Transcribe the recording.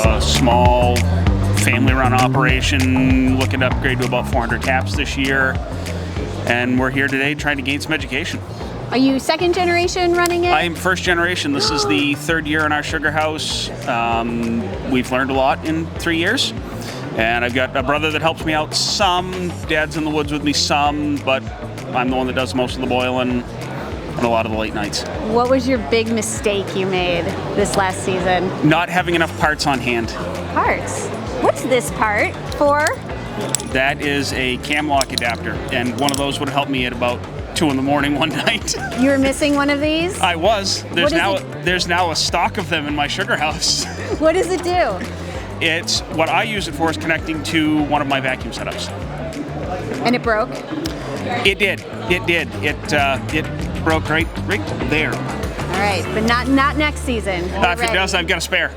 a small family-run operation, looking to upgrade to about 400 taps this year. And we're here today trying to gain some education. Are you second generation running it? I am first generation. This is the third year in our sugar house. We've learned a lot in 3 years. And I've got a brother that helps me out some. Dad's in the woods with me some, but I'm the one that does most of the boiling and a lot of the late nights. What was your big mistake you made this last season? Not having enough parts on hand. Parts? What's this part for? That is a cam lock adapter, and one of those would have helped me at about 2 in the morning one night. You were missing one of these? I was. There's What now a stock of them in my sugar house. What does it do? It's what I use it for is connecting to one of my vacuum setups. And it broke? It did. It broke right there. All right, but not next season. If it does, I've got a spare.